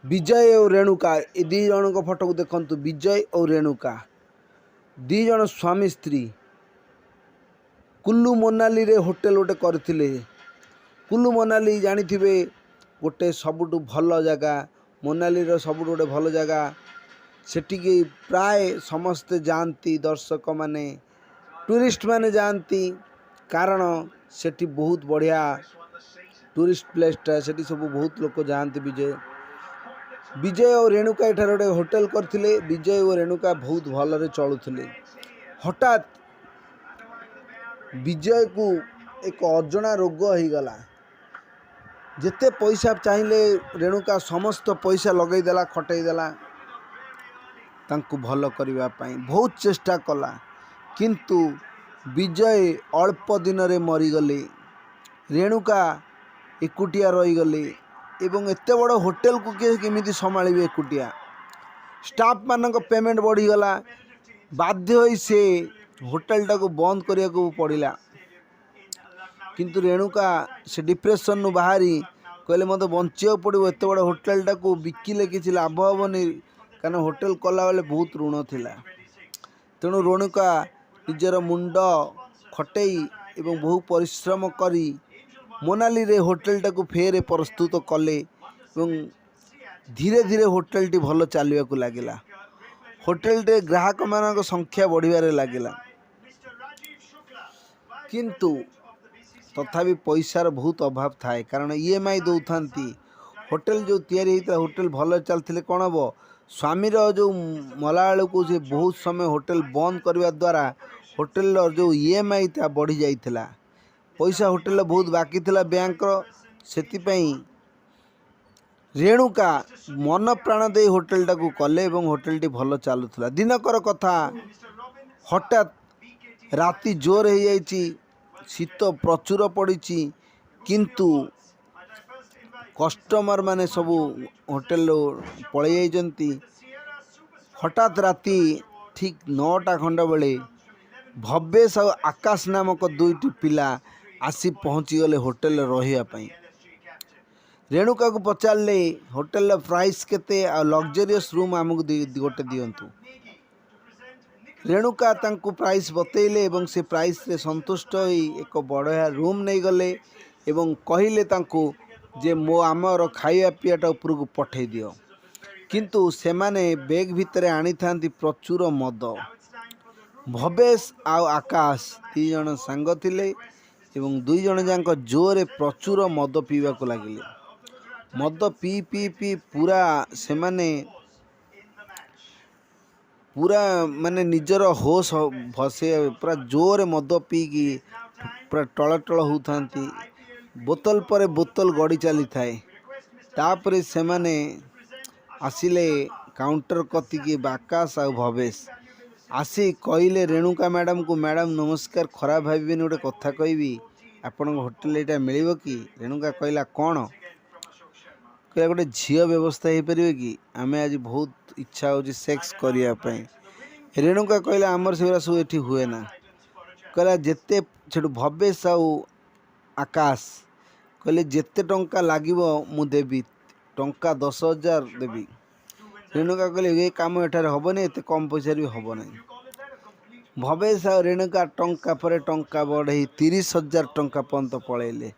विजय और रेणुका ये दी जन को फोटो को देखु। विजय और रेणुका दी जन स्वामी स्त्री कुल्लू मनाली रे होटेल गोटे करथिले। कुल्लू मनाली जानी गोटे सबुठु भल जगह। मनाली रो सबुठु गोटे भल जगह। सेटिकी प्राय समस्ते जाती, दर्शक माने टूरिस्ट माने जाती, कारण सेठी बहुत बढ़िया टूरिस्ट प्लेसटा। सेठी सब बहुत लोक जाती। विजय और रेणुका एठार गोटे होटेल करथिले। विजय और रेणुका बहुत भलरे चलुथिले। हठात विजय को एक अजଣା रोग हो गला। जिते पैसा चाहिए रेणुका समस्त पैसा लगईदेला, खटईदेला तांको भल करने पाई बहुत चेष्टा कला, किंतु विजय अल्प दिन रे मरीगले। रेणुका एकुटिया रहीगले एवं एत बड़ होटेल को किए केमिति संभाळिबे एकुटिया। स्टाफ मानक पेमेंट बढ़ीगला, बाध्य होई से होटेलटा को बंद करिया को पड़िला। किंतु रेणुका से डिप्रेशन नु बाहरी कहले मत बंचिया पड़ो। एत बड़ होटेलटा को बिकिले किसी लाभ हेनी, कारण होटेल कला बेले बहुत ऋण थिला। तेणु रेणुका निजर मुंड खटई एवं बहु परिश्रम करी मनाली रे होटेलटा को फेर प्रस्तुत कले एवं धीरे धीरे होटेल टी भल चलने को लगिला। होटेल टे ग्राहक मान संख्या बढ़िबारे लगिला, किंतु तथापि पैसार बहुत अभाव थाए, कारण ईएमआई दौथांती। होटेल जो तैयारी होता होटेल भल चलते कौन हम स्वामीर जो मला को से बहुत समय होटेल बंद करने द्वारा होटेल जो ईएमआई था बढ़ी जाइथिला। पैसा होटेल बहुत बाकी थिला बैंक सेतिपई रेणुका मन प्राण दे होटेलटा को कले और होटेल टी भल चलुला। दिनकर कथा हठात राति जोर हो जाइछि, शीत प्रचुर पड़ी, किंतु कस्टमर माने सबू होटेल पलि जाइछन्ति। हठात राति ठीक 9टा खंड बेले भवेश और आकाश नामक दुईटी पिला आसी पहुँची गले होटेल रही। रेणुका को पचारे होटेल प्राइस केते आ लग्जरियस रूम आमको गोटे दिंतु। रेणुका तांको प्राइस बतैले एवं से प्राइस रे संतुष्ट होई एक बड़ा रूम नहीं गले एवं कहले तांको जे मो आमर खाइया पीआटा उपर को पठे दियो। किंतु से माने बैग भितर आनी थांती प्रचुर मद। भवेश आउ आकाश दी जन सांग थिले एवं दुई जन जाक जोरे प्रचुर मद पीवा को लगिले। मद पी पी पी पूरा से माने पूरा माने निजर होश भसे पूरा जोरे मद पीकी पूरा टळ टळ होथांती। बोतल पर बोतल गड़ी चली थाए। तापरे से माने आसिले काउंटर कतिकी आकाश आ भवेश आसी कहले रेणुका मैडम को, मैडम नमस्कार, खराब भाविबेनि गोटे कथा कहबी, आपण होटेल एटा मिलिबो कि? रेणुका कहला कौन? कहला गोटे झील व्यवस्था हो पारे कि? आमे आज बहुत इच्छा हो सेक्स करने। रेणुका कहला आमर से सब ये हुए ना। कहला जिते से भवेश आउ आकाश कहले जिते टंका लागिबो मु देवी, टंका 10,000 देवी। रेणुका कहले ये काम एठार हेबनी, एत कम पैसा भी हम ना। भवेश आ रेणुका टंका पर टंका बढ़े 30,000 टंका पर्यंत पलैले।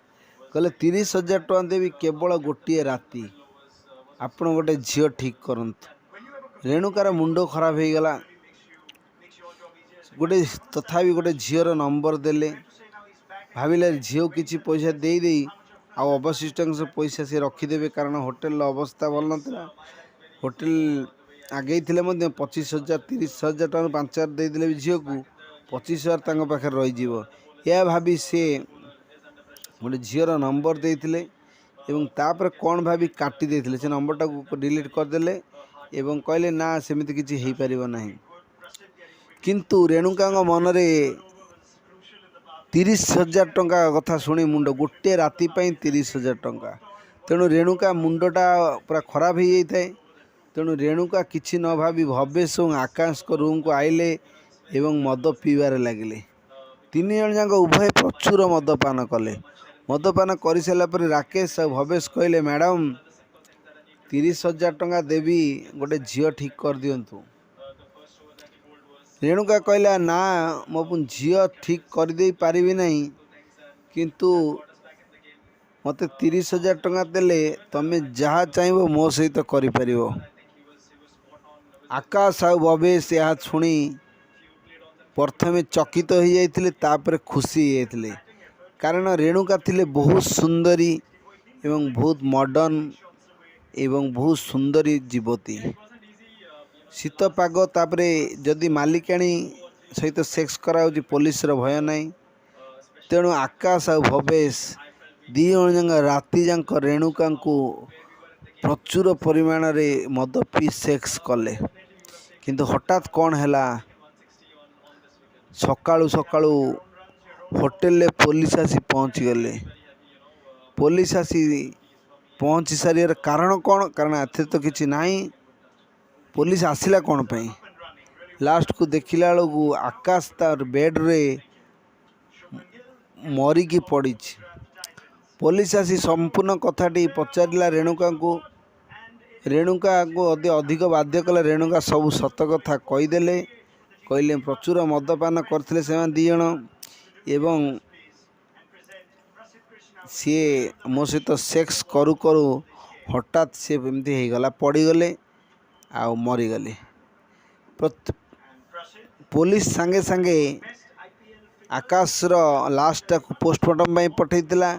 कहले 30,000 टंका देवी केवल गोटे राति, आपण गोटे झील ठीक करंतु। रेणुकार मुंड खराब हो गला। गोटे तथापि गोटे झीर नंबर देले, भाविले झील किसी पैसा दे दे आ अवशिष्ट पैसा से रखिदेवे, कारण होटेल अवस्था भल ना। होटेल आगे थे 25,000 30,000 टका 5,000 देदेले झील को 25,000 पाखे रही। यह भाभी से गोटे झीर नंबर देते एवं तापर कौन भाभी काटी देते से नंबरटा को डिलीट करदे एवं कहले ना सेमिति किछि हेई परिबो नाही। किंतु रेणुका मन रे 30,000 टंका कथा शुणी मुंड गोटे राति 30,000 टंका। तेणु रेणुका मुंडटा पूरा खराब हो जाए। तेणु रेणुका किछि न भावी भवेश और आकाश को रूम को आइले एवं मद पीबार लगिले। तीन जन जाक उभय प्रचुर मदपान कले। मदपान कर सारापर राकेश और भवेश कहले मैडम 30,000 टंका देवी गोटे झील ठीक कर दिंतु। रेणुका कहला ना मो झील ठीक करदे पारिबी नहीं, किंतु मते 30,000 टंका देले तमे जहाँ चाहब मो सहित कर। आकाश आ भवेश यह शुणी प्रथमे चकित हो जाते, तापर खुशी हो जाते, कारण रेणुका थिले बहुत सुंदरी एवं बहुत मॉडर्न एवं बहुत सुंदरी जीवती। शीत पाग तापरे जदि मालिकाणी सहित सेक्स कराउची पुलिस रो भय नहीं, तेणु आकाश आ भवेश दी जन राति जाक रेणुका को प्रचुर परिमाण रे मद पी सेक्स कले। किंतु हठात कौन हैला, सकाळू सकाळू होटेल रे पुलिस आसी पहुँची गले। पुलिस आसी पहुँची सारियार कारण कौन, कारण एथे तो किसी नहीं, पुलिस आसिला कौन पई। लास्ट को देखिला बेलू आकाश तार बेड रे मरिकी पड़ी। पुलिस आसी संपूर्ण कथाटी पचारा रेणुका को। रेणुका को अधिक बाध्य कले। रेणुका सब सत कथा कहीदेले, कहले प्रचुर मदपान करते से दी जन, एवं सी मो सहित सेक्स करू करू हठात सी एमती होगला, पड़गले आ मरीगले। पुलिस सांगे सांगे आकाश लास्ट को पोस्टमार्टम पठेला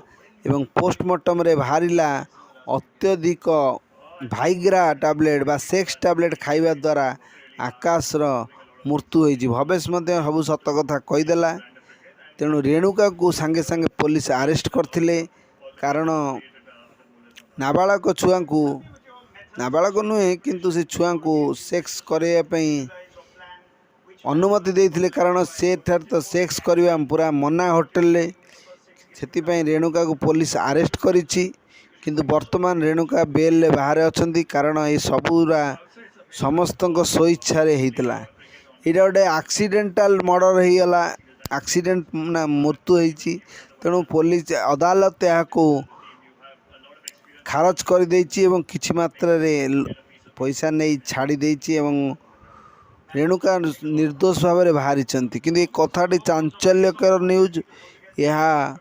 एवं पोस्टमार्टम रे बाहरिला अत्यधिक भाइग्रा टैबलेट बा सेक्स टैबलेट खाइबा द्वारा आकाश मृत्यु होइछि। भवेश सब सत कथा कहीदेला। तेणु रेणुका को सांगे सांगे पुलिस अरेस्ट करथिले, कारण नाबालक छुआ को, नाबालक नुहे किंतु से छुआ को सेक्स करने अनुमति देते, कारण से तो सेक्स करवा पूरा मना होटेल से रेणुका को पुलिस अरेस्ट करिछि। किंतु वर्तमान रेणुका बेल रे बाहर अछंती, कारण ये सबूरा समस्त स्वेच्छा होता। यहाँ गोटे एक्सीडेंटल मर्डर होगला, एक्सीडेंट ना मृत्यु होती। तेणु पुलिस अदालत को खारज कर किछि मात्रा रे पैसा नहीं छाड़ी देछि, रेणुका निर्दोष भाव में बाहरी। किंतु ये कथाटी चांचल्यकर न्यूज, यह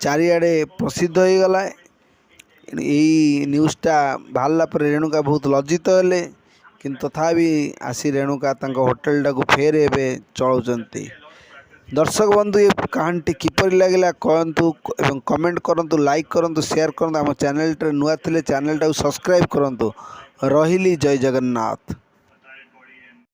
चारिआडे प्रसिद्ध हो गला। यही न्यूज़टा बाहरला पर रेणुका बहुत लज्जित हेले, किंतु तथापि आसी रेणुका होटेल टाक फेर एवं चलाउछंती। दर्शक बंधु, ये कहानी किपर लगे कहतु एवं कमेंट करंतु, लाइक करंतु, शेयर करंतु। आम चैनल नुआ थिले चैनल टाक सब्सक्राइब करंतु। रहिली, जय जगन्नाथ।